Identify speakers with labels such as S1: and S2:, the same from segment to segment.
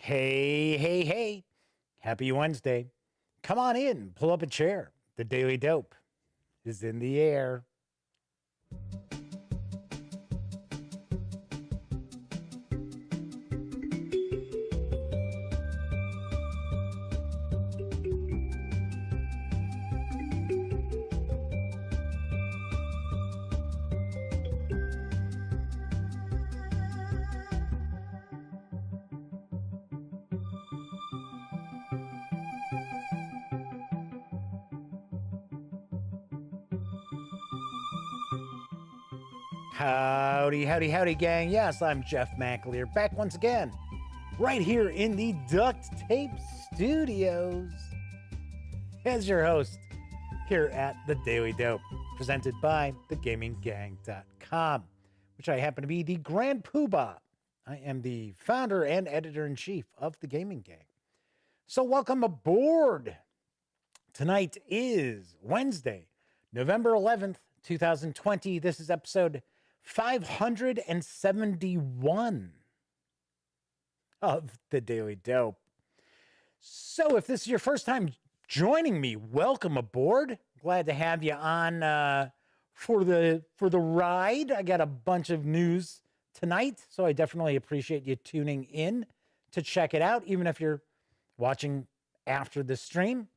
S1: Hey, hey, hey. Happy Wednesday. Come on in, pull up a chair. The Daily Dope is in the air. Howdy, howdy, howdy, gang. Yes, I'm Jeff McAleer, back once again, right here in the Duct Tape Studios as your host here at the Daily Dope, presented by thegaminggang.com, which I happen to be the Grand Poobah. I am the founder and editor-in-chief of the Gaming Gang. So welcome aboard. Tonight is Wednesday, November 11th, 2020. This is episode 571 of the Daily Dope. So if this is your first time joining me, welcome aboard. Glad to have you on for the ride. I got a bunch of news tonight, so I definitely appreciate you tuning in to check it out, even if you're watching after the stream.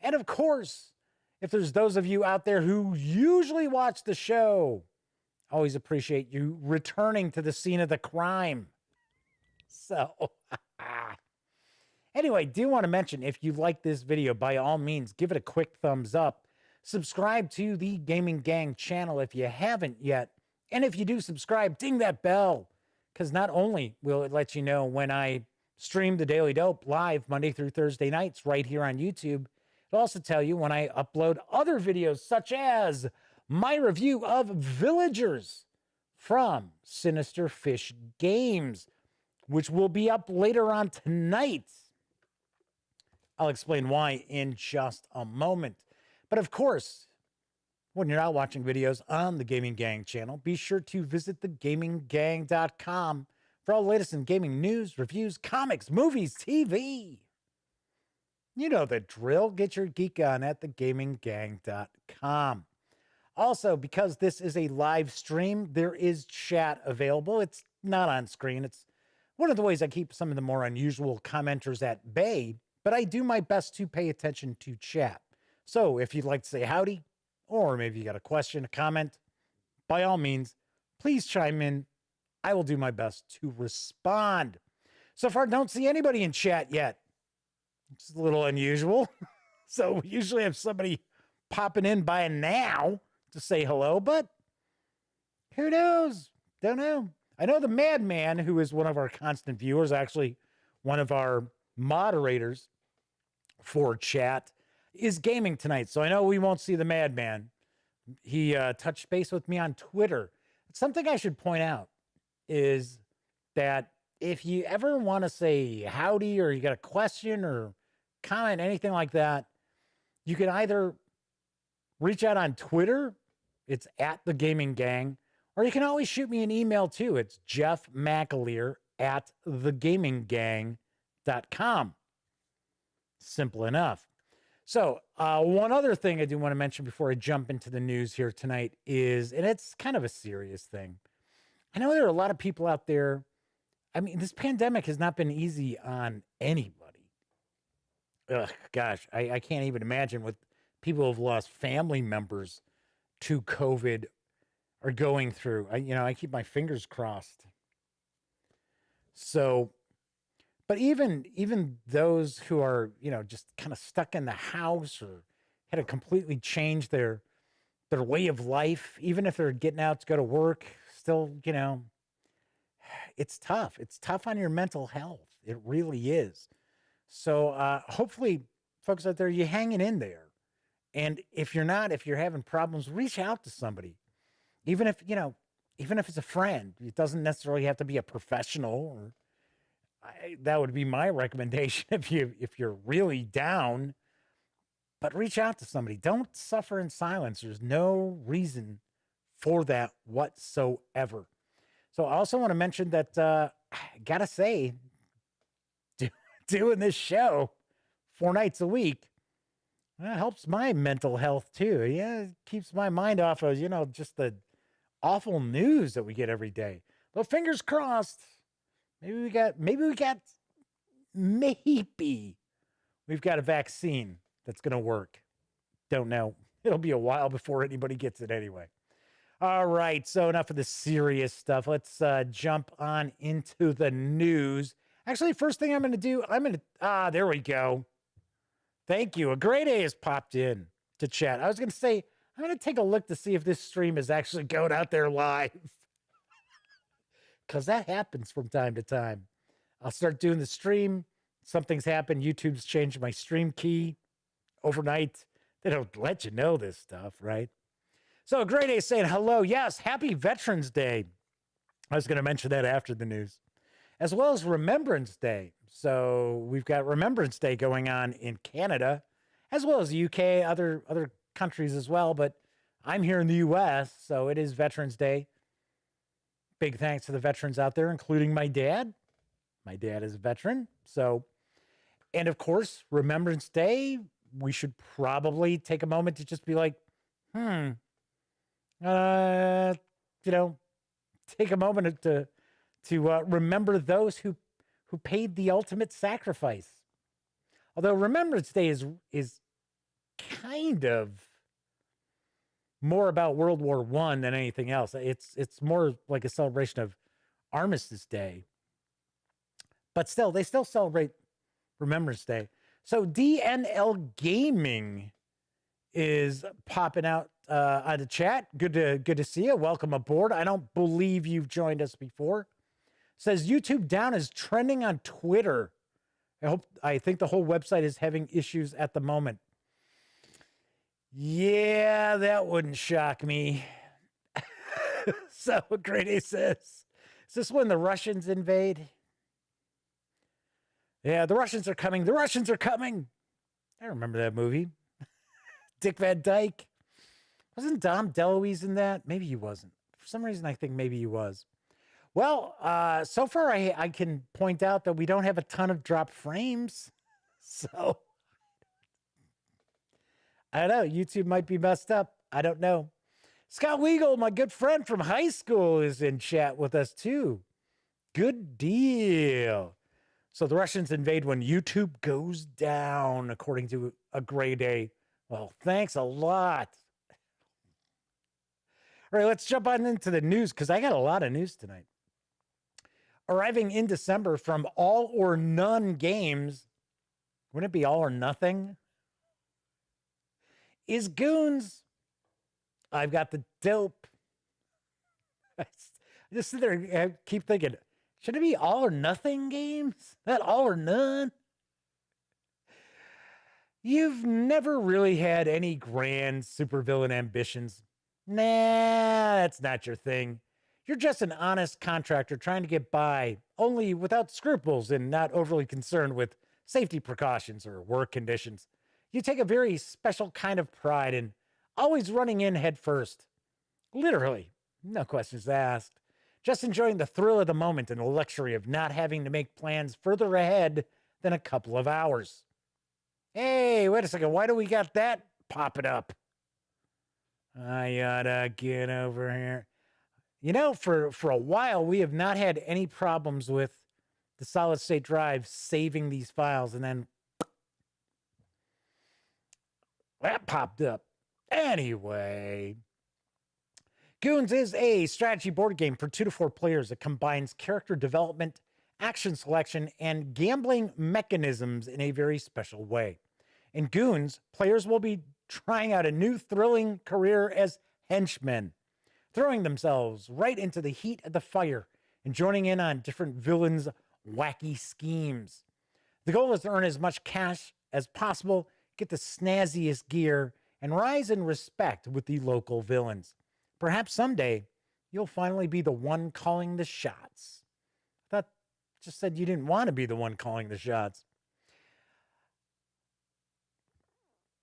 S1: And of course, if there's those of you out there who usually watch the show, always appreciate you returning to the scene of the crime. So, anyway, do want to mention, if you like this video, by all means, give it a quick thumbs up. Subscribe to the Gaming Gang channel if you haven't yet. And if you do subscribe, ding that bell, because not only will it let you know when I stream the Daily Dope live Monday through Thursday nights right here on YouTube, it'll also tell you when I upload other videos, such as my review of Villagers from Sinister Fish Games, which will be up later on tonight. I'll explain why in just a moment. But of course, when you're not watching videos on the Gaming Gang channel, be sure to visit thegaminggang.com for all the latest in gaming news, reviews, comics, movies, TV. You know the drill. Get your geek on at thegaminggang.com. Also, because this is a live stream, there is chat available. It's not on screen. It's one of the ways I keep some of the more unusual commenters at bay, but I do my best to pay attention to chat. So if you'd like to say howdy, or maybe you got a question, a comment, by all means, please chime in. I will do my best to respond. So far, don't see anybody in chat yet. It's a little unusual. So we usually have somebody popping in by now to say hello, but who knows? Don't know. I know the Madman, who is one of our constant viewers, actually one of our moderators for chat, is gaming tonight. So I know we won't see the Madman. He touched base with me on Twitter. Something I should point out is that if you ever want to say howdy, or you got a question or comment, anything like that, you can either reach out on Twitter. It's at the Gaming Gang, or you can always shoot me an email too. It's Jeff McAleer at thegaminggang.com. Simple enough. So one other thing I do want to mention before I jump into the news here tonight is, and it's kind of a serious thing. I know there are a lot of people out there. I mean, this pandemic has not been easy on anybody. Ugh, gosh, I can't even imagine what people who have lost family members to COVID are going through. I keep my fingers crossed. So, but even those who are, just kind of stuck in the house or had to completely change their way of life, even if they're getting out to go to work, still, it's tough. It's tough on your mental health. It really is. So hopefully, folks out there, you're hanging in there. And if you're not, if you're having problems, reach out to somebody. Even if it's a friend, it doesn't necessarily have to be a professional. That would be my recommendation if you're really down. But reach out to somebody. Don't suffer in silence. There's no reason for that whatsoever. So I also want to mention that, I gotta say, doing this show 4 nights a week. That helps my mental health too. Yeah, it keeps my mind off of, just the awful news that we get every day. But fingers crossed. Maybe we've got a vaccine that's going to work. Don't know. It'll be a while before anybody gets it anyway. All right. So enough of the serious stuff. Let's jump on into the news. Actually, first thing I'm going to do, there we go. Thank you. A great A has popped in to chat. I was going to say, I'm going to take a look to see if this stream is actually going out there live. Because that happens from time to time. I'll start doing the stream. Something's happened. YouTube's changed my stream key overnight. They don't let you know this stuff, right? So Great A saying hello. Yes, happy Veterans Day. I was going to mention that after the news. As well as Remembrance Day. So we've got Remembrance Day going on in Canada, as well as the UK, other countries as well. But I'm here in the US, so it is Veterans Day. Big thanks to the veterans out there, including my dad. My dad is a veteran. So, and of course, Remembrance Day, we should probably take a moment to just be like, take a moment to remember those who paid the ultimate sacrifice. Although Remembrance Day is kind of more about World War I than anything else. It's more like a celebration of Armistice Day. But still, they still celebrate Remembrance Day. So DNL Gaming is popping out on the chat. Good to see you. Welcome aboard. I don't believe you've joined us before. Says YouTube down is trending on Twitter. I think the whole website is having issues at the moment. Yeah, that wouldn't shock me. So Great A says, is this when the Russians invade? Yeah, the Russians are coming. The Russians are coming. I remember that movie. Dick Van Dyke. Wasn't Dom DeLuise in that? Maybe he wasn't. For some reason, I think maybe he was. Well, so far I can point out that we don't have a ton of drop frames. So, I don't know. YouTube might be messed up. I don't know. Scott Weagle, my good friend from high school, is in chat with us too. Good deal. So the Russians invade when YouTube goes down, according to a Great A. Well, thanks a lot. All right, let's jump on into the news because I got a lot of news tonight. Arriving in December from All or None Games, wouldn't it be All or Nothing? Is Goons. I've got the dope. I just sit there and keep thinking, should it be All or Nothing Games? Not All or None? You've never really had any grand supervillain ambitions. Nah, that's not your thing. You're just an honest contractor trying to get by, only without scruples and not overly concerned with safety precautions or work conditions. You take a very special kind of pride in always running in head first. Literally, no questions asked. Just enjoying the thrill of the moment and the luxury of not having to make plans further ahead than a couple of hours. Hey, wait a second. Why do we got that popping up? I gotta get over here. You know, for a while, we have not had any problems with the solid state drive saving these files, and then that popped up. Anyway, Goons is a strategy board game for 2 to 4 players that combines character development, action selection, and gambling mechanisms in a very special way. In Goons, players will be trying out a new thrilling career as henchmen, throwing themselves right into the heat of the fire and joining in on different villains' wacky schemes. The goal is to earn as much cash as possible, get the snazziest gear, and rise in respect with the local villains. Perhaps someday you'll finally be the one calling the shots. I thought just said you didn't want to be the one calling the shots.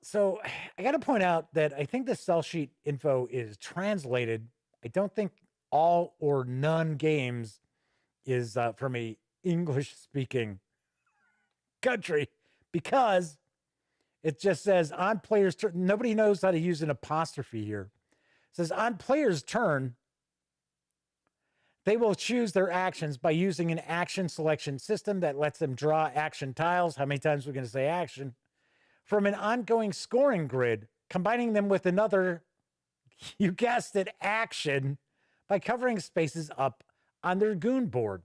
S1: So I got to point out that I think the sell sheet info is translated. I don't think All or None Games is from a English speaking country because it just says on player's turn. Nobody knows how to use an apostrophe here. It says on player's turn, they will choose their actions by using an action selection system that lets them draw action tiles. How many times are we going to say action? From an ongoing scoring grid, combining them with another, you guessed it, action by covering spaces up on their goon board.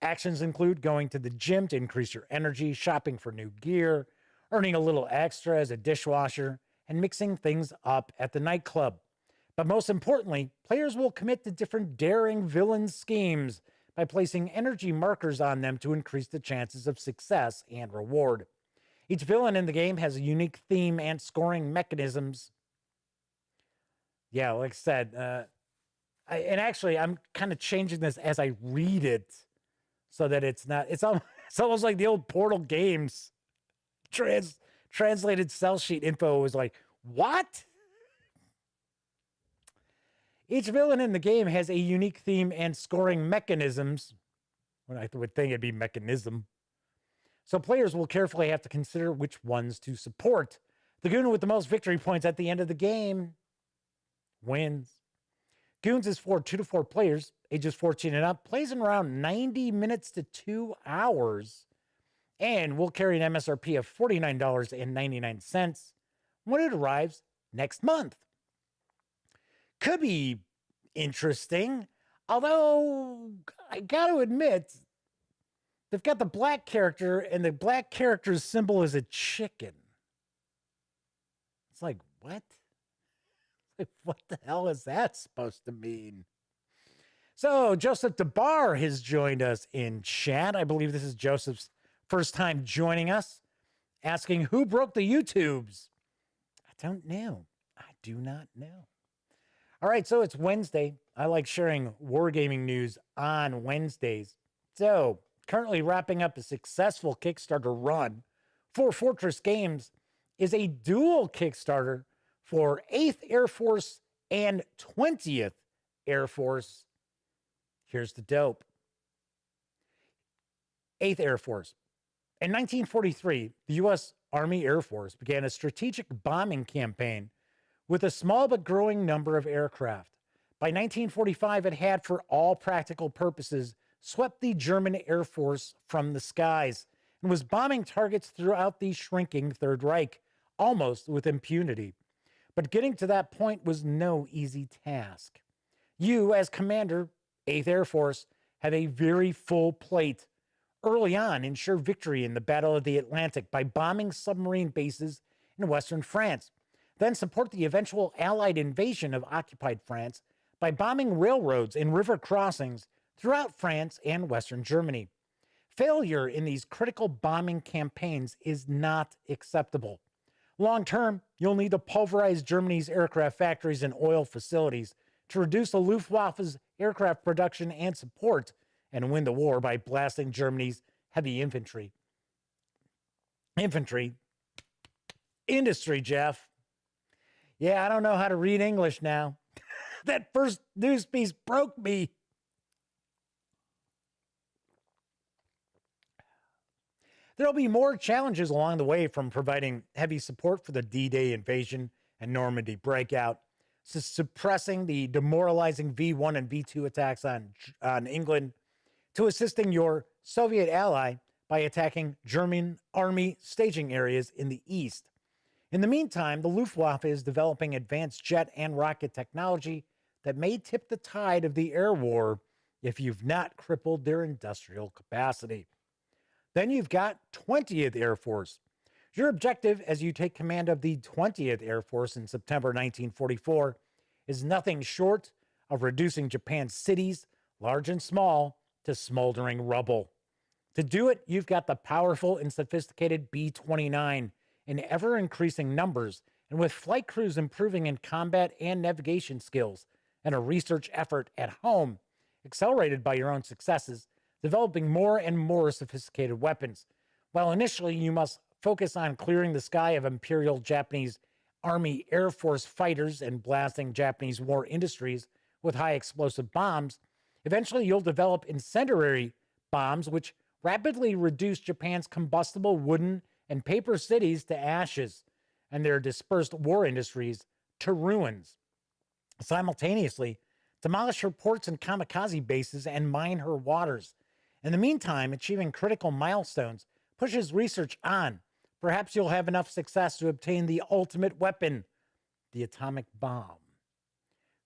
S1: Actions include going to the gym to increase your energy, shopping for new gear, earning a little extra as a dishwasher, and mixing things up at the nightclub. But most importantly, players will commit to different daring villain schemes by placing energy markers on them to increase the chances of success and reward. Each villain in the game has a unique theme and scoring mechanisms. Yeah, like I said, I'm kind of changing this as I read it so that it's almost like the old Portal games translated cell sheet info was like, what? Each villain in the game has a unique theme and scoring mechanisms. Well, I would think it'd be mechanism. So players will carefully have to consider which ones to support. The goon with the most victory points at the end of the game wins. Goons is for 2 to 4 players, ages 14 and up, plays in around 90 minutes to 2 hours, and will carry an MSRP of $49.99 when it arrives next month. Could be interesting, although I got to admit, they've got the black character, and the black character's symbol is a chicken. It's like, what? Like, what the hell is that supposed to mean? So Joseph DeBar has joined us in chat. I believe this is Joseph's first time joining us, asking who broke the YouTubes. I don't know. I do not know. All right, so it's Wednesday. I like sharing wargaming news on Wednesdays. So currently wrapping up a successful Kickstarter run for Fortress Games is a dual Kickstarter for 8th Air Force and 20th Air Force. Here's the dope. 8th Air Force. In 1943, the U.S. Army Air Force began a strategic bombing campaign with a small but growing number of aircraft. By 1945, it had, for all practical purposes, swept the German Air Force from the skies and was bombing targets throughout the shrinking Third Reich, almost with impunity. But getting to that point was no easy task. You, as commander, 8th Air Force, have a very full plate. Early on, ensure victory in the Battle of the Atlantic by bombing submarine bases in western France. Then support the eventual Allied invasion of occupied France by bombing railroads and river crossings throughout France and Western Germany. Failure in these critical bombing campaigns is not acceptable. Long term, you'll need to pulverize Germany's aircraft factories and oil facilities to reduce the Luftwaffe's aircraft production and support, and win the war by blasting Germany's heavy infantry. Industry, Jeff. Yeah, I don't know how to read English now. That first news piece broke me. There'll be more challenges along the way, from providing heavy support for the D-Day invasion and Normandy breakout, to suppressing the demoralizing V-1 and V-2 attacks on England, to assisting your Soviet ally by attacking German army staging areas in the east. In the meantime, the Luftwaffe is developing advanced jet and rocket technology that may tip the tide of the air war if you've not crippled their industrial capacity. Then you've got 20th Air Force. Your objective as you take command of the 20th Air Force in September 1944 is nothing short of reducing Japan's cities, large and small, to smoldering rubble. To do it, you've got the powerful and sophisticated B-29 in ever-increasing numbers, and with flight crews improving in combat and navigation skills, and a research effort at home, accelerated by your own successes, developing more and more sophisticated weapons. While initially you must focus on clearing the sky of Imperial Japanese Army Air Force fighters and blasting Japanese war industries with high explosive bombs, eventually you'll develop incendiary bombs which rapidly reduced Japan's combustible wooden and paper cities to ashes and their dispersed war industries to ruins. Simultaneously, demolish her ports and kamikaze bases and mine her waters. In the meantime, achieving critical milestones pushes research on. Perhaps you'll have enough success to obtain the ultimate weapon, the atomic bomb.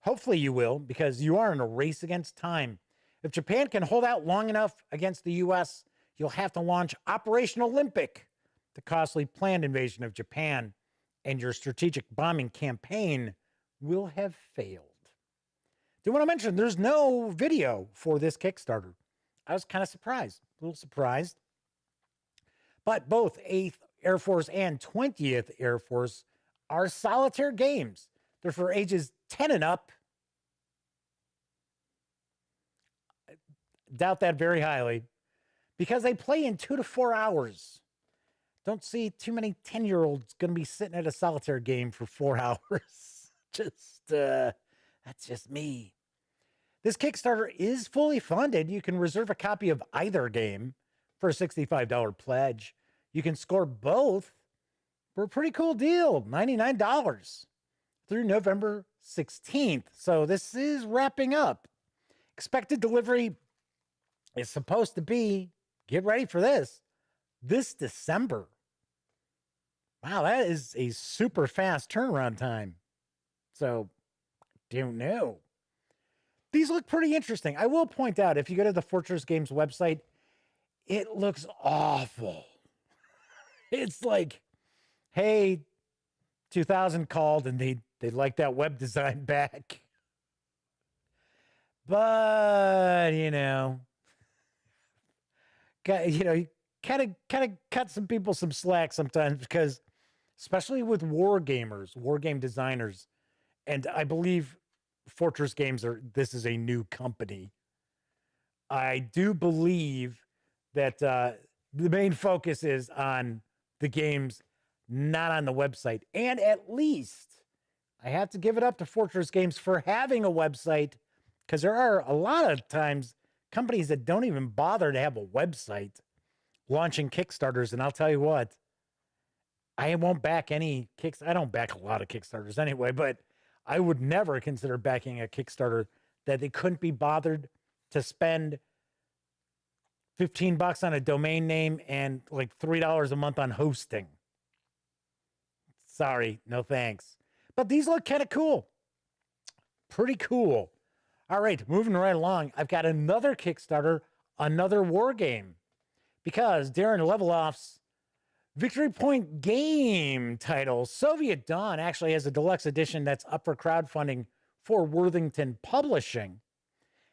S1: Hopefully you will, because you are in a race against time. If Japan can hold out long enough against the U.S., you'll have to launch Operation Olympic, the costly planned invasion of Japan, and your strategic bombing campaign will have failed. Do want to mention there's no video for this Kickstarter. I was kind of surprised, a little surprised. But both 8th Air Force and 20th Air Force are solitaire games. They're for ages 10 and up. I doubt that very highly because they play in 2 to 4 hours. Don't see too many 10-year-olds going to be sitting at a solitaire game for 4 hours. That's just me. This Kickstarter is fully funded. You can reserve a copy of either game for a $65 pledge. You can score both for a pretty cool deal, $99 through November 16th. So this is wrapping up. Expected delivery is supposed to be, get ready for this December. Wow, that is a super fast turnaround time. So, don't know. These look pretty interesting. I will point out, if you go to the Fortress Games website, it looks awful. It's like, hey, 2000 called and they'd like that web design back. But, you kind of cut some people some slack sometimes because, especially with war game designers, and I believe Fortress Games this is a new company. I do believe that the main focus is on the games, not on the website. And at least I have to give it up to Fortress Games for having a website, because there are a lot of times companies that don't even bother to have a website launching Kickstarters. And I'll tell you what, I won't back any I don't back a lot of Kickstarters anyway, but I would never consider backing a Kickstarter that they couldn't be bothered to spend $15 on a domain name and like $3 a month on hosting. Sorry, no thanks. But these look kind of cool. Pretty cool. All right, moving right along. I've got another Kickstarter, another war game. Because Darren Leveloff's Victory Point game title, Soviet Dawn, actually has a deluxe edition that's up for crowdfunding for Worthington Publishing.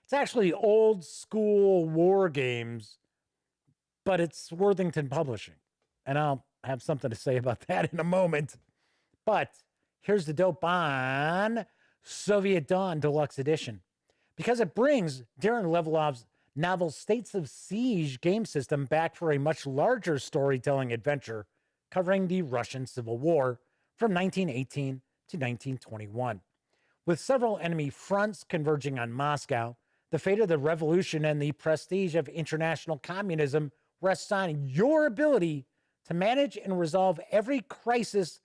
S1: It's actually old school war games, but it's Worthington Publishing. And I'll have something to say about that in a moment. But here's the dope on Soviet Dawn Deluxe Edition. Because it brings Darren Leveloff's novel States of Siege game system back for a much larger storytelling adventure covering the Russian Civil War from 1918 to 1921. With several enemy fronts converging on Moscow, the fate of the revolution and the prestige of international communism rests on your ability to manage and resolve every crisis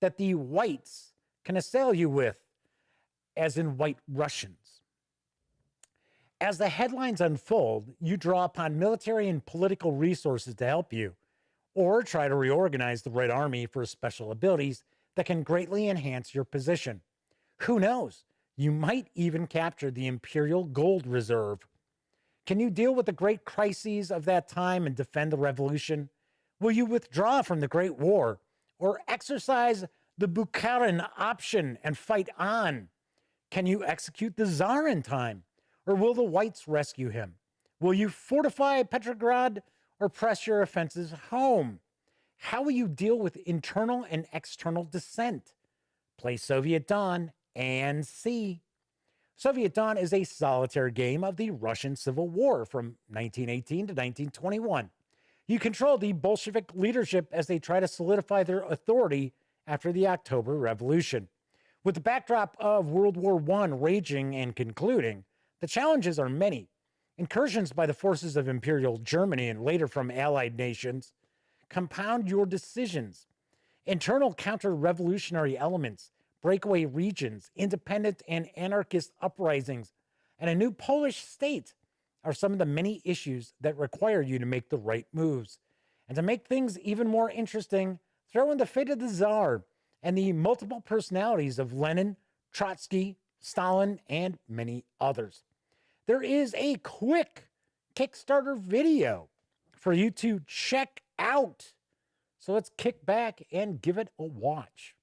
S1: that the whites can assail you with, as in White Russians. As the headlines unfold, you draw upon military and political resources to help you, or try to reorganize the Red Army for special abilities that can greatly enhance your position. Who knows? You might even capture the Imperial Gold Reserve. Can you deal with the great crises of that time and defend the revolution? Will you withdraw from the Great War, or exercise the Bukharin option and fight on? Can you execute the Tsar in time? Or will the whites rescue him? Will you fortify Petrograd or press your offenses home? How will you deal with internal and external dissent? Play Soviet Dawn and see. Soviet Dawn is a solitaire game of the Russian Civil War from 1918 to 1921. You control the Bolshevik leadership as they try to solidify their authority after the October Revolution. With the backdrop of World War I raging and concluding, the challenges are many. Incursions by the forces of Imperial Germany and later from allied nations compound your decisions. Internal counter-revolutionary elements, breakaway regions, independent and anarchist uprisings, and a new Polish state are some of the many issues that require you to make the right moves. And to make things even more interesting, throw in the fate of the Tsar and the multiple personalities of Lenin, Trotsky, Stalin, and many others. There is a quick Kickstarter video for you to check out. So let's kick back and give it a watch.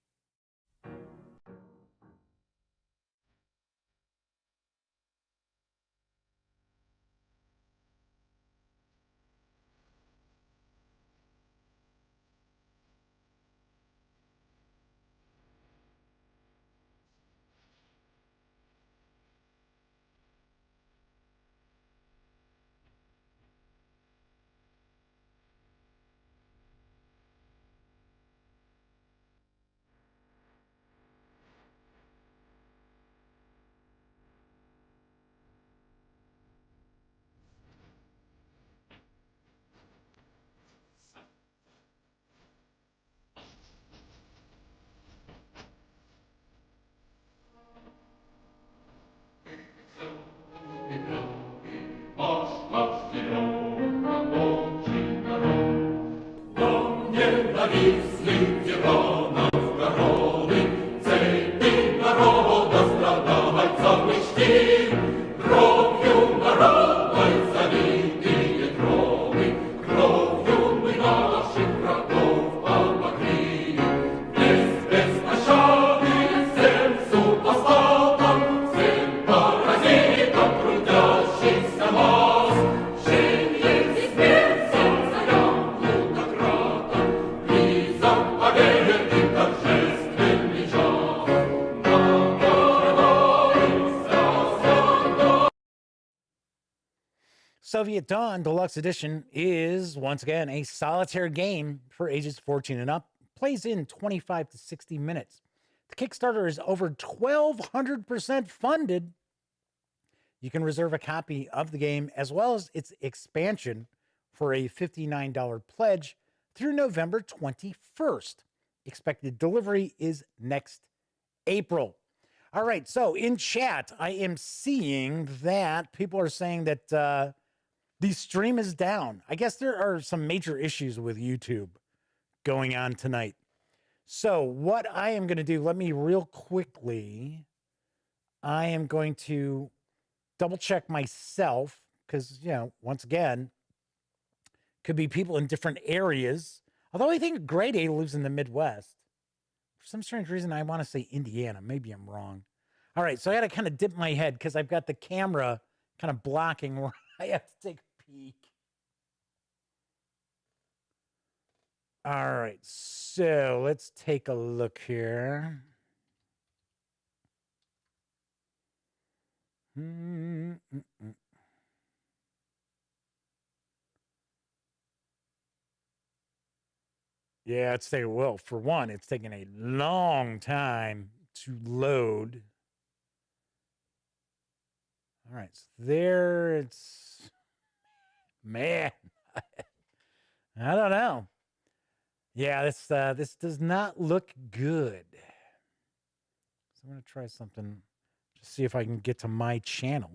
S1: Soviet Dawn Deluxe Edition is, once again, a solitaire game for ages 14 and up. Plays in 25 to 60 minutes. The Kickstarter is over 1,200% funded. You can reserve a copy of the game as well as its expansion for a $59 pledge through November 21st. Expected delivery is next April. All right, so in chat, I am seeing that people are saying that the stream is down. I guess there are some major issues with YouTube going on tonight. So what I am going to do, let me real quickly, I am going to double check myself because, you know, once again, could be people in different areas. Although I think Grade A lives in the Midwest. For some strange reason, I want to say Indiana. Maybe I'm wrong. All right, so I got to kind of dip my head because I've got the camera kind of blocking where I have to take a peek. All right, so let's take a look here. Yeah, it's taking, well, for one, it's taking a long time to load. All right, so there it's, man, I don't know. Yeah, this does not look good. So I'm going to try something, just see if I can get to my channel.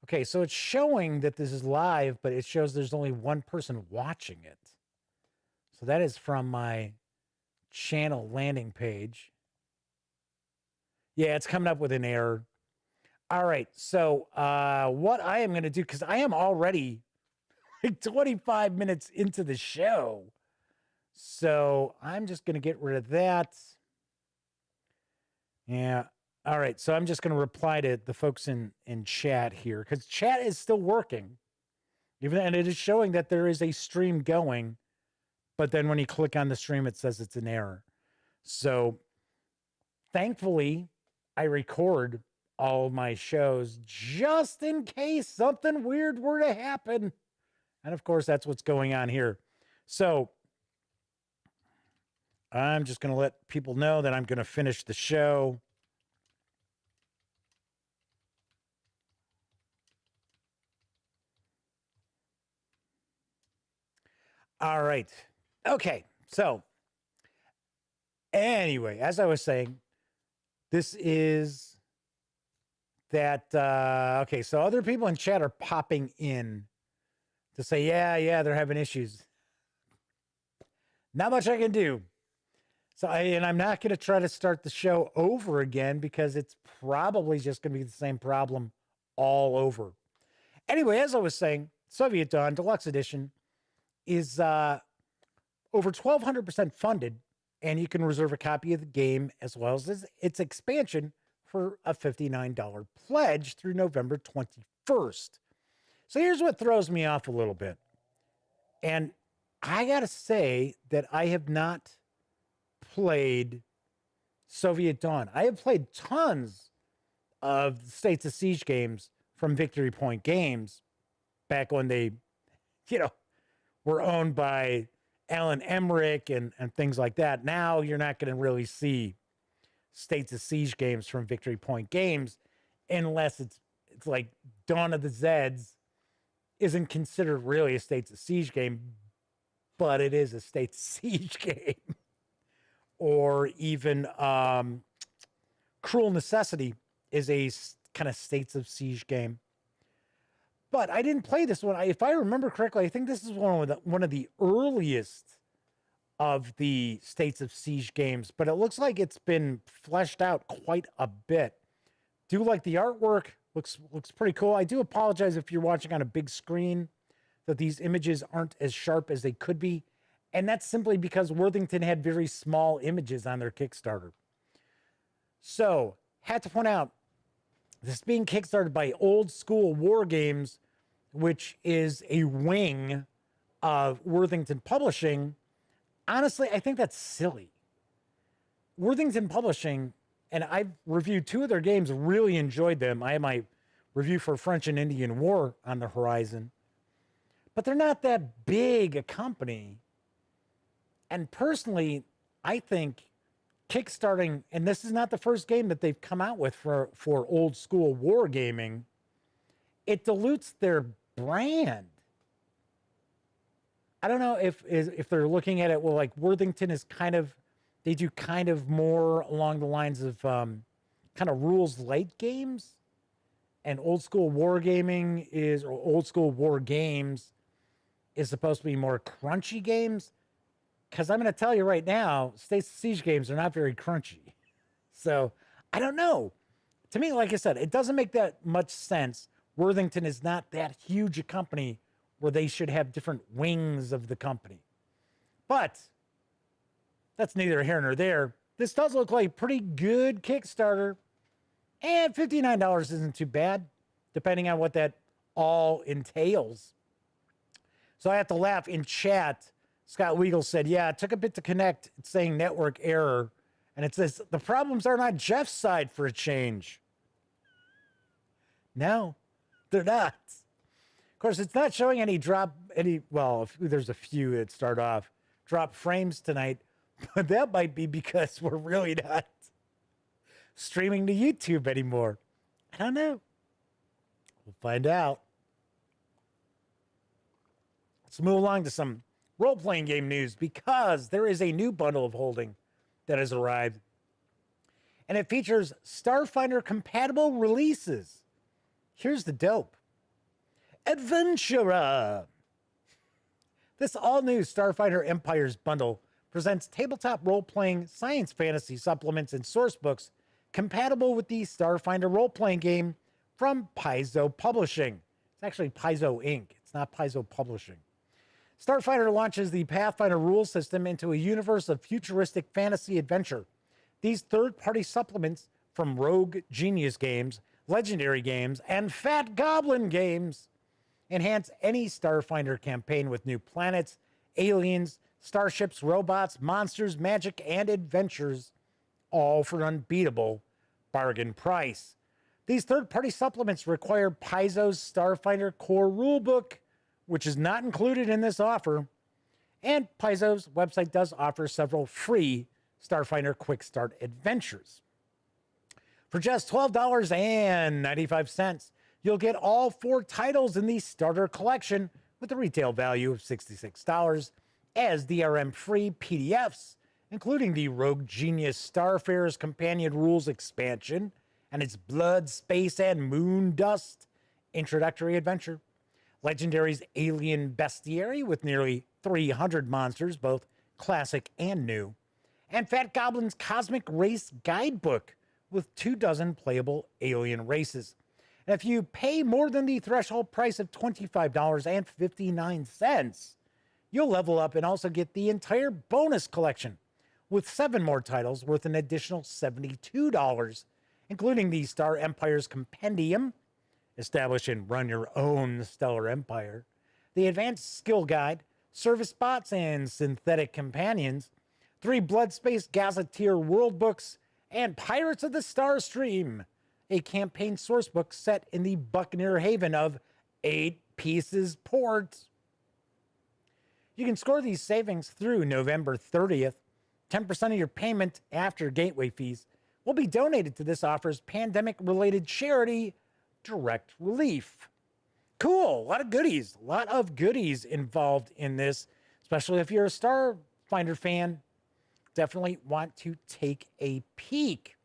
S1: Okay, so it's showing that this is live, but it shows there's only one person watching it. So that is from my channel landing page. Yeah, it's coming up with an error. All right, so what I am going to do, because I am already like 25 minutes into the show. So I'm just going to get rid of that. Yeah. All right, so I'm just going to reply to the folks in chat here, because chat is still working. And it is showing that there is a stream going, but then when you click on the stream, it says it's an error. So thankfully, I record all of my shows just in case something weird were to happen. And of course, that's what's going on here. So I'm just going to let people know that I'm going to finish the show. All right. Okay. So, anyway, as I was saying, this is that. Okay. So, other people in chat are popping in to say, yeah, they're having issues. Not much I can do. So, I'm not going to try to start the show over again because it's probably just going to be the same problem all over. Anyway, as I was saying, Soviet Dawn Deluxe Edition is over 1,200% funded, and you can reserve a copy of the game as well as its expansion for a $59 pledge through November 21st. So here's what throws me off a little bit. And I got to say that I have not played Soviet Dawn. I have played tons of States of Siege games from Victory Point Games back when they, were owned by Alan Emmerich and things like that. Now you're not going to really see States of Siege games from Victory Point Games unless it's like Dawn of the Zeds isn't considered really a States of Siege game, but it is a States of Siege game. Or even Cruel Necessity is a kind of States of Siege game. But I didn't play this one. If I remember correctly, I think this is one of the earliest of the States of Siege games, but it looks like it's been fleshed out quite a bit. Do like the artwork, looks pretty cool. I do apologize if you're watching on a big screen that these images aren't as sharp as they could be. And that's simply because Worthington had very small images on their Kickstarter. So, had to point out, this is being kickstarted by Old School War Games, which is a wing of Worthington Publishing. Honestly, I think that's silly. Worthington Publishing, and I've reviewed 2 of their games, really enjoyed them. I have my review for French and Indian War on the horizon. But they're not that big a company. And personally, I think kickstarting, and this is not the first game that they've come out with for Old School War Gaming, it dilutes their brand. I don't know if they're looking at it, well, like Worthington is they do kind of more along the lines of kind of rules light games, and Old School War Gaming or Old School War Games is supposed to be more crunchy games. Because I'm going to tell you right now, States of Siege games are not very crunchy. So, I don't know. To me, like I said, it doesn't make that much sense. Worthington is not that huge a company where they should have different wings of the company. But that's neither here nor there. This does look like a pretty good Kickstarter. And $59 isn't too bad, depending on what that all entails. So I have to laugh in chat. Scott Weigel said, yeah, it took a bit to connect. It's saying network error. And it says, the problems aren't on Jeff's side for a change. No, they're not. Of course, it's not showing there's a few that start off, drop frames tonight. But that might be because we're really not streaming to YouTube anymore. I don't know. We'll find out. Let's move along to some role-playing game news, because there is a new bundle of holding that has arrived. And it features Starfinder-compatible releases. Here's the dope. Adventurer! This all-new Starfinder Empires bundle presents tabletop role-playing, science fantasy supplements, and source books compatible with the Starfinder role-playing game from Paizo Publishing. It's actually Paizo Inc. It's not Paizo Publishing. Starfinder launches the Pathfinder rule system into a universe of futuristic fantasy adventure. These third-party supplements from Rogue Genius Games, Legendary Games, and Fat Goblin Games enhance any Starfinder campaign with new planets, aliens, starships, robots, monsters, magic, and adventures, all for an unbeatable bargain price. These third-party supplements require Paizo's Starfinder core rulebook, which is not included in this offer, And Paizo's website does offer several free Starfinder Quick Start adventures. For just $12.95, you'll get all 4 titles in the starter collection with a retail value of $66 as DRM-free PDFs, including the Rogue Genius Starfarer's Companion Rules expansion and its Blood, Space, and Moon Dust introductory adventure, Legendary's Alien Bestiary with nearly 300 monsters, both classic and new, and Fat Goblin's Cosmic Race Guidebook with 24 playable alien races. And if you pay more than the threshold price of $25.59, you'll level up and also get the entire bonus collection with 7 more titles worth an additional $72, including the Star Empire's Compendium, establish and run your own stellar empire, the Advanced Skill Guide, Service Bots and Synthetic Companions, 3 Blood Space Gazetteer World Books, and Pirates of the Star Stream, a campaign source book set in the Buccaneer Haven of 8 Pieces Port. You can score these savings through November 30th. 10% of your payment after gateway fees will be donated to this offer's pandemic-related charity, Direct Relief. Cool. A lot of goodies involved in this, especially if you're a Starfinder fan. Definitely want to take a peek.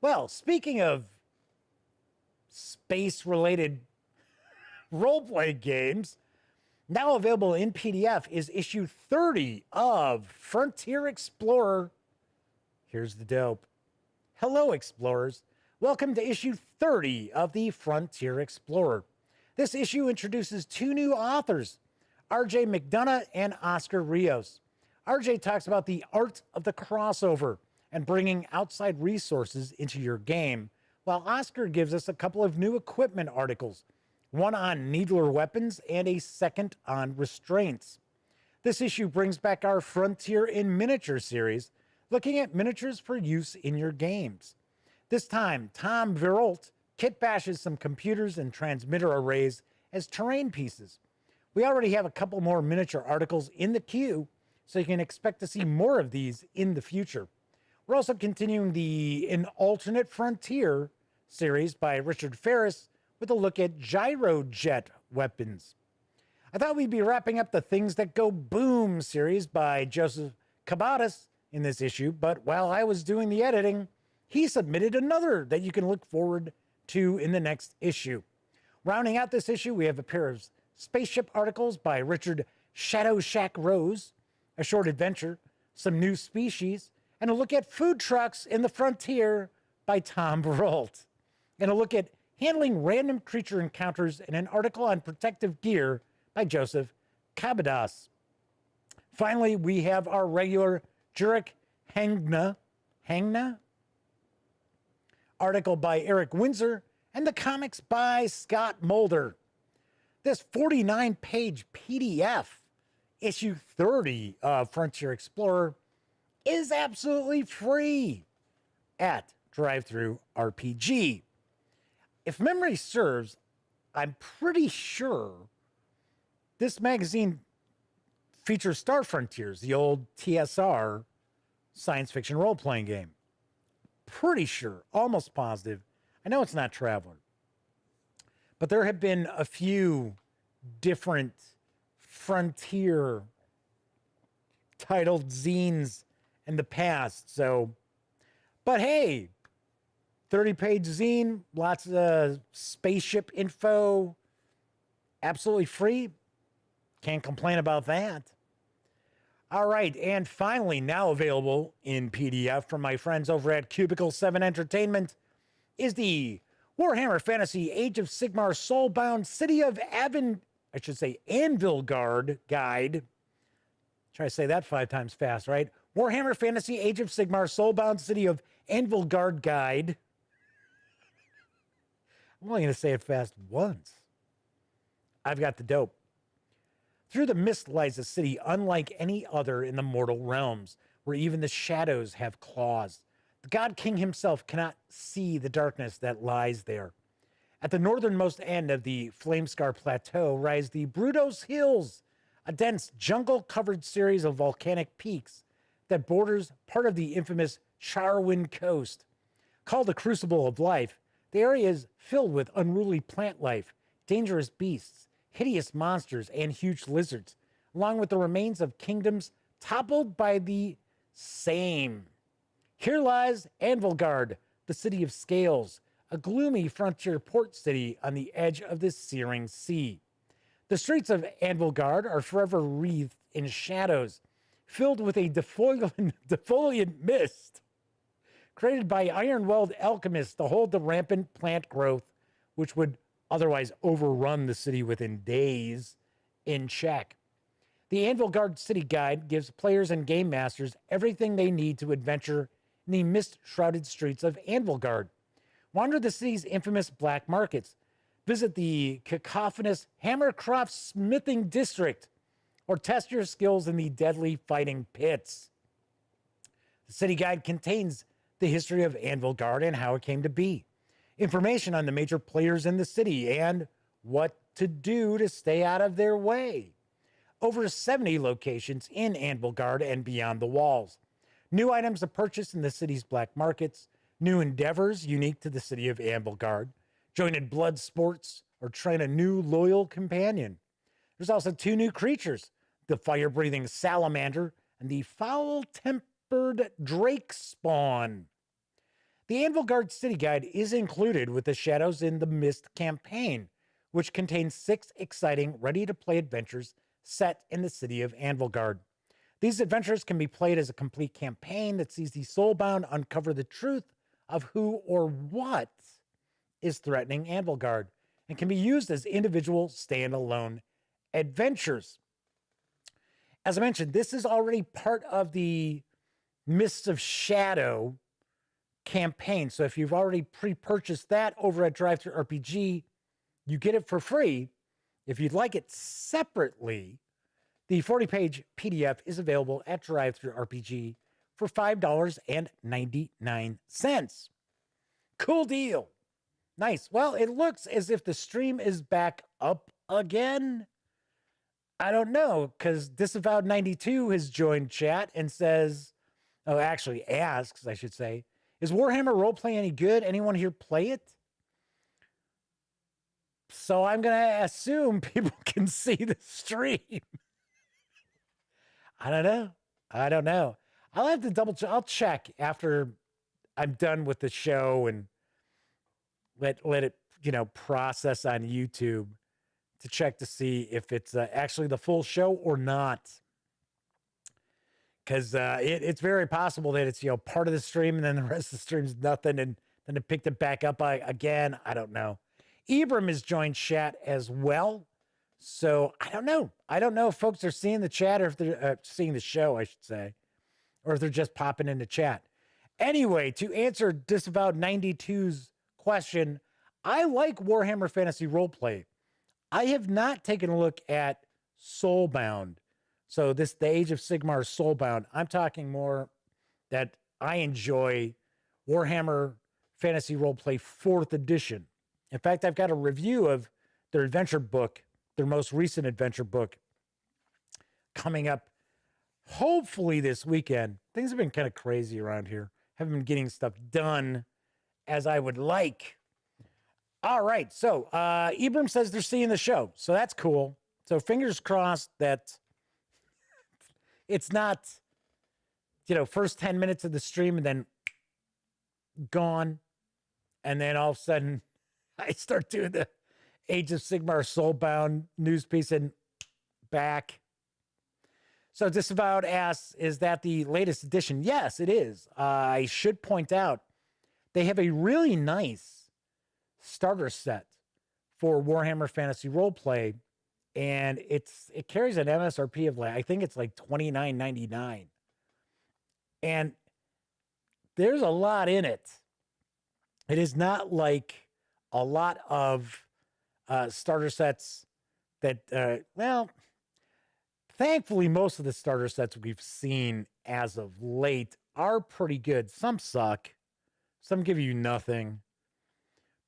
S1: Well, speaking of space-related role-play games, now available in PDF is issue 30 of Frontier Explorer. Here's the dope. Hello, explorers. Welcome to issue 30 of the Frontier Explorer. This issue introduces 2 new authors, R.J. McDonough and Oscar Rios. R.J. talks about the art of the crossover and bringing outside resources into your game, while Oscar gives us a couple of new equipment articles, one on needler weapons and a second on restraints. This issue brings back our Frontier in Miniature series, looking at miniatures for use in your games. This time, Tom Virolt kit bashes some computers and transmitter arrays as terrain pieces. We already have a couple more miniature articles in the queue, so you can expect to see more of these in the future. We're also continuing the An Alternate Frontier series by Richard Ferris with a look at gyrojet weapons. I thought we'd be wrapping up the Things That Go Boom series by Joseph Cabadas in this issue, but while I was doing the editing, he submitted another that you can look forward to in the next issue. Rounding out this issue, we have a pair of spaceship articles by Richard Shadow Shack Rose, a short adventure, some new species, and a look at food trucks in the frontier by Tom Virolt, and a look at handling random creature encounters in an article on protective gear by Joseph Cabadas. Finally, we have our regular Jurek Hangna article by Eric Windsor and the comics by Scott Mulder. This 49-page PDF, issue 30 of Frontier Explorer, is absolutely free at Drive-Thru RPG. If memory serves, I'm pretty sure this magazine features Star Frontiers, the old TSR science fiction role-playing game. Pretty sure, almost positive. I know it's not Traveler. But there have been a few different Frontier titled zines in the past. So, but hey, 30-page zine, lots of spaceship info, absolutely free. Can't complain about that. All right, and finally, now available in PDF from my friends over at Cubicle 7 Entertainment is the Warhammer Fantasy Age of Sigmar Soulbound City of Anvilgard guide. Try to say that 5 times fast, right? Warhammer Fantasy Age of Sigmar Soulbound City of Anvilgard guide. I'm only going to say it fast once. I've got the dope. Through the mist lies a city unlike any other in the mortal realms, where even the shadows have claws. The God King himself cannot see the darkness that lies there. At the northernmost end of the Flamescar Plateau rise the Brudos Hills, a dense jungle-covered series of volcanic peaks that borders part of the infamous Charwin Coast. Called the Crucible of Life, the area is filled with unruly plant life, dangerous beasts, hideous monsters, and huge lizards, along with the remains of kingdoms toppled by the same. Here lies Anvilgard, the city of scales, a gloomy frontier port city on the edge of the searing sea. The streets of Anvilgard are forever wreathed in shadows, filled with a defoliant mist created by iron-willed alchemists to hold the rampant plant growth, which would otherwise overrun the city within days, in check. The Anvilgard City Guide gives players and game masters everything they need to adventure in the mist-shrouded streets of Anvilgard. Wander the city's infamous black markets. Visit the cacophonous Hammercroft Smithing District, or test your skills in the deadly fighting pits. The City Guide contains the history of Anvilgard and how it came to be, information on the major players in the city, and what to do to stay out of their way. Over 70 locations in Anvilgard and beyond the walls. New items to purchase in the city's black markets, new endeavors unique to the city of Anvilgard, join in blood sports, or train a new loyal companion. There's also 2 new creatures, the fire-breathing salamander and the foul-tempered drake spawn. The Anvilgard City Guide is included with the Shadows in the Mist campaign, which contains 6 exciting, ready-to-play adventures set in the city of Anvilgard. These adventures can be played as a complete campaign that sees the soulbound uncover the truth of who or what is threatening Anvilgard, and can be used as individual standalone adventures. As I mentioned, this is already part of the Mists of Shadow campaign. So if you've already pre-purchased that over at DriveThruRPG, you get it for free. If you'd like it separately, the 40-page PDF is available at DriveThruRPG for $5.99. Cool deal. Nice. Well, it looks as if the stream is back up again. I don't know, because Disavowed92 has joined chat and says, oh, actually asks, I should say, is Warhammer Roleplay any good? Anyone here play it? So I'm going to assume people can see the stream. I don't know. I'll have to double check. I'll check after I'm done with the show and let it, process on YouTube to check to see if it's actually the full show or not. Because it's very possible that it's, part of the stream and then the rest of the stream's nothing, and then it picked it back up again. I don't know. Ibram has joined chat as well. So I don't know. I don't know if folks are seeing the chat or if they're seeing the show, I should say, or if they're just popping into chat. Anyway, to answer Disavowed 92's question, I like Warhammer Fantasy Roleplay. I have not taken a look at Soulbound. So the Age of Sigmar Soulbound. I'm talking more that I enjoy Warhammer Fantasy Roleplay 4th edition. In fact, I've got a review of their adventure book, their most recent adventure book, coming up hopefully this weekend. Things have been kind of crazy around here. Haven't been getting stuff done as I would like. All right. So Ibram says they're seeing the show. So that's cool. So fingers crossed that it's not, first 10 minutes of the stream and then gone. And then all of a sudden I start doing the Age of Sigmar Soulbound news piece and back. So Disavowed asks, is that the latest edition? Yes, it is. I should point out they have a really nice starter set for Warhammer Fantasy Roleplay, and it carries an MSRP of I think it's like $29.99. And there's a lot in it. It is not like a lot of starter sets that, thankfully, most of the starter sets we've seen as of late are pretty good. Some suck. Some give you nothing.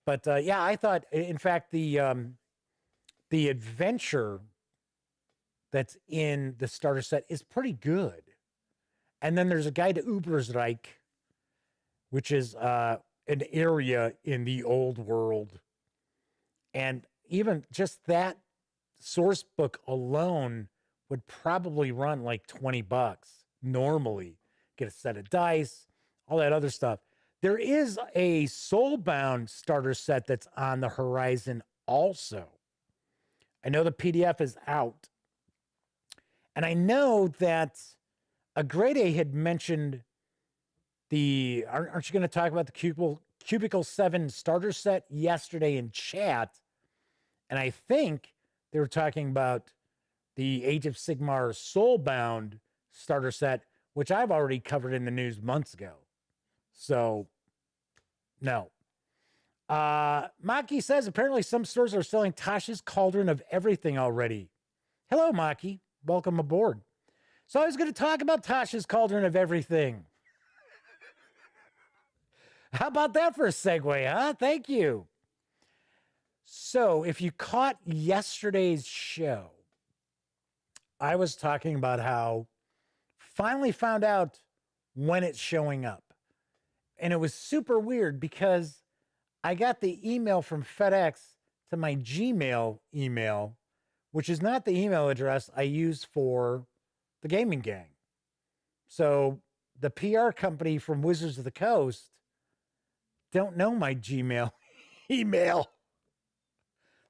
S1: But I thought, in fact, the adventure that's in the starter set is pretty good. And then there's a guide to Ubersreich, which is an area in the old world. And even just that source book alone would probably run like $20 normally. Get a set of dice, all that other stuff. There is a Soulbound starter set that's on the horizon also. I know the PDF is out. And I know that a Grade A had mentioned aren't you going to talk about the Cubicle 7 starter set yesterday in chat? And I think they were talking about the Age of Sigmar Soulbound starter set, which I've already covered in the news months ago. So, no. Maki says, apparently some stores are selling Tasha's Cauldron of Everything already. Hello, Maki. Welcome aboard. So I was going to talk about Tasha's Cauldron of Everything. How about that for a segue, huh? Thank you. So if you caught yesterday's show, I was talking about how finally found out when it's showing up. And it was super weird because I got the email from FedEx to my Gmail email, which is not the email address I use for the Gaming Gang. So the PR company from Wizards of the Coast don't know my Gmail email.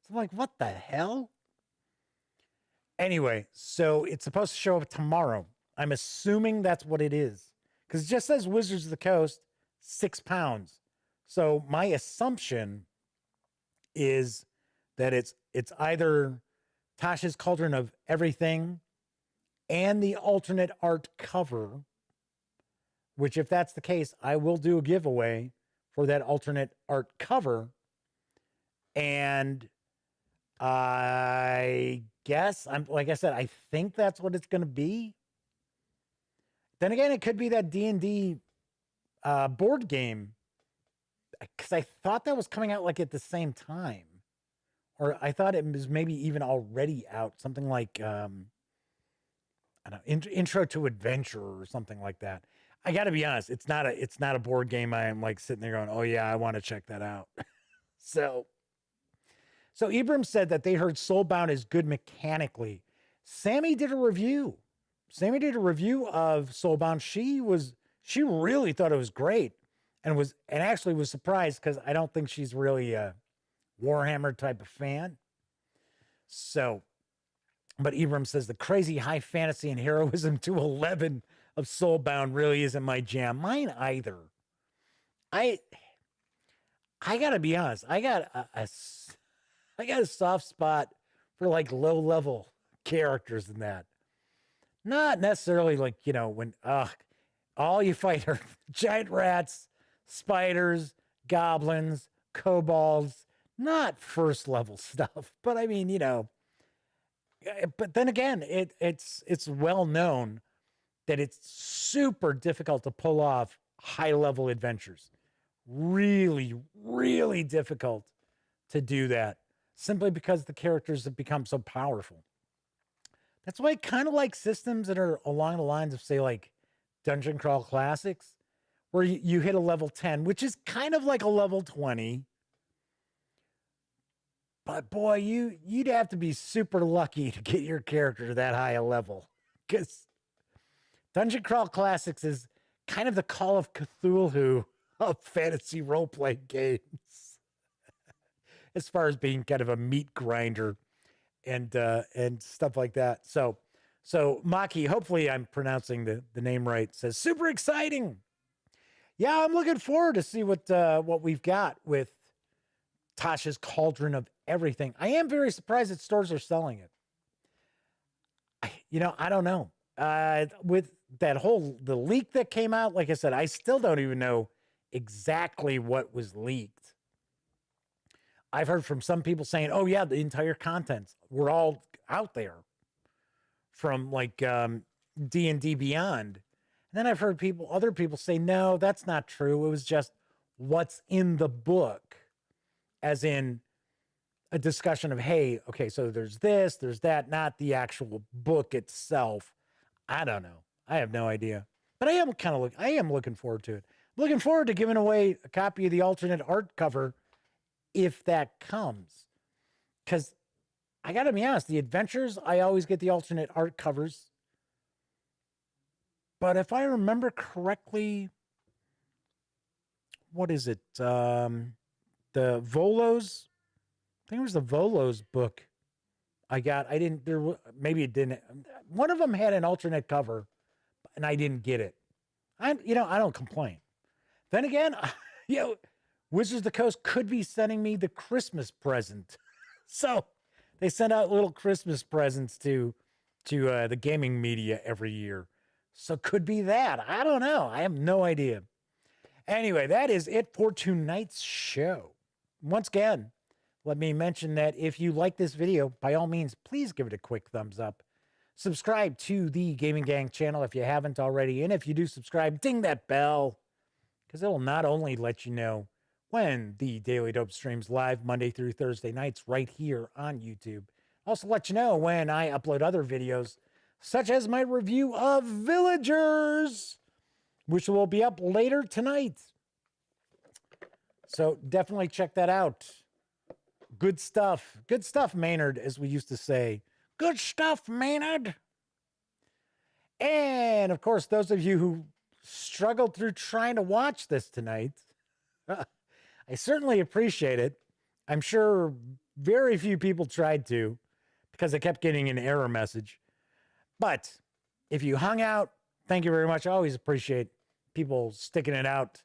S1: So I'm like, what the hell? Anyway, so it's supposed to show up tomorrow. I'm assuming that's what it is. Because it just says Wizards of the Coast, £6. So my assumption is that it's either Tasha's Cauldron of Everything and the alternate art cover, which if that's the case, I will do a giveaway for that alternate art cover. And I guess, like I said, I think that's what it's going to be. Then again, it could be that D&D board game, because I thought that was coming out like at the same time. Or I thought it was maybe even already out. Something like, I don't know, Intro to Adventure or something like that. I got to be honest, it's not a board game I am like sitting there going, oh yeah, I want to check that out. So Ibram said that they heard Soulbound is good mechanically. Sammy did a review. Sammy did a review of Soulbound. She really thought it was great and actually was surprised because I don't think she's really a Warhammer type of fan. So, but Ibram says the crazy high fantasy and heroism to 11 of Soulbound really isn't my jam. Mine either. I gotta be honest. I got a soft spot for like low level characters in that. Not necessarily like, when all you fight are giant rats, spiders, goblins, kobolds, not first level stuff. But I mean, but then again, it's well known that it's super difficult to pull off high level adventures. Really, really difficult to do that simply because the characters have become so powerful. That's why I kind of like systems that are along the lines of, say, like Dungeon Crawl Classics, where you hit a level 10, which is kind of like a level 20. But boy, you'd have to be super lucky to get your character to that high a level, because Dungeon Crawl Classics is kind of the Call of Cthulhu of fantasy role-playing games, as far as being kind of a meat grinder and stuff like that. So Maki, hopefully I'm pronouncing the name right, says super exciting. Yeah, I'm looking forward to see what we've got with Tasha's Cauldron of Everything. I am very surprised that stores are selling it. I don't know. With the leak that came out, like I said, I still don't even know exactly what was leaked. I've heard from some people saying, oh yeah, the entire contents were all out there from like D&D Beyond. And then I've heard other people say, no, that's not true. It was just what's in the book, as in a discussion of, hey, okay, so there's this, there's that, not the actual book itself. I don't know. I have no idea. But I am looking forward to it. Looking forward to giving away a copy of the alternate art cover if that comes. Because I got to be honest, the adventures, I always get the alternate art covers. But if I remember correctly, what is it? The Volos? I think it was the Volos book I got. Maybe it didn't. One of them had an alternate cover, and I didn't get it. I don't complain. Then again, Wizards of the Coast could be sending me the Christmas present. So they send out little Christmas presents to the gaming media every year. So could be that. I don't know. I have no idea. Anyway, that is it for tonight's show. Once again, let me mention that if you like this video, by all means, please give it a quick thumbs up. Subscribe to the Gaming Gang channel if you haven't already. And if you do subscribe, ding that bell, because it will not only let you know when the Daily Dope streams live Monday through Thursday nights right here on YouTube. Also let you know when I upload other videos, such as my review of Villagers, which will be up later tonight. So definitely check that out. Good stuff. Good stuff, Maynard, as we used to say. Good stuff, Maynard. And, of course, those of you who struggled through trying to watch this tonight, I certainly appreciate it. I'm sure very few people tried to because I kept getting an error message. But if you hung out, thank you very much. I always appreciate people sticking it out,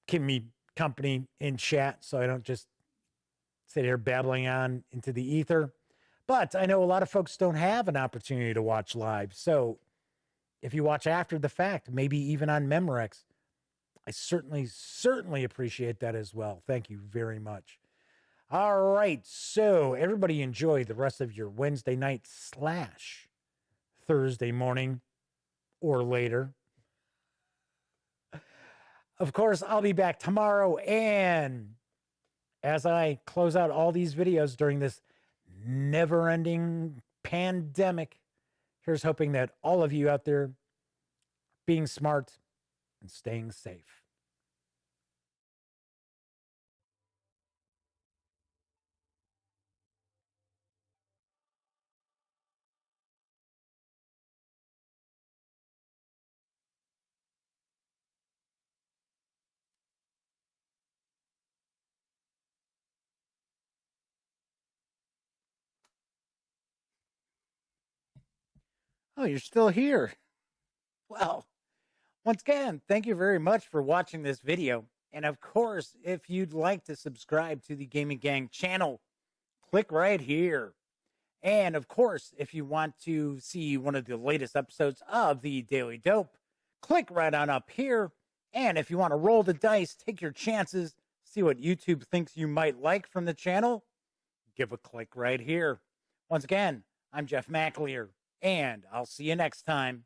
S1: keeping me company in chat so I don't just sit here babbling on into the ether. But I know a lot of folks don't have an opportunity to watch live. So if you watch after the fact, maybe even on Memorex, I certainly appreciate that as well. Thank you very much. All right. So everybody enjoy the rest of your Wednesday night / Thursday morning or later. Of course, I'll be back tomorrow. And as I close out all these videos during this never-ending pandemic, here's hoping that all of you out there are being smart and staying safe. Oh, you're still here. Well, once again, thank you very much for watching this video. And of course, if you'd like to subscribe to the Gaming Gang channel, click right here. And of course, if you want to see one of the latest episodes of the Daily Dope, click right on up here. And if you want to roll the dice, take your chances, see what YouTube thinks you might like from the channel, give a click right here. Once again, I'm Jeff McAleer, and I'll see you next time.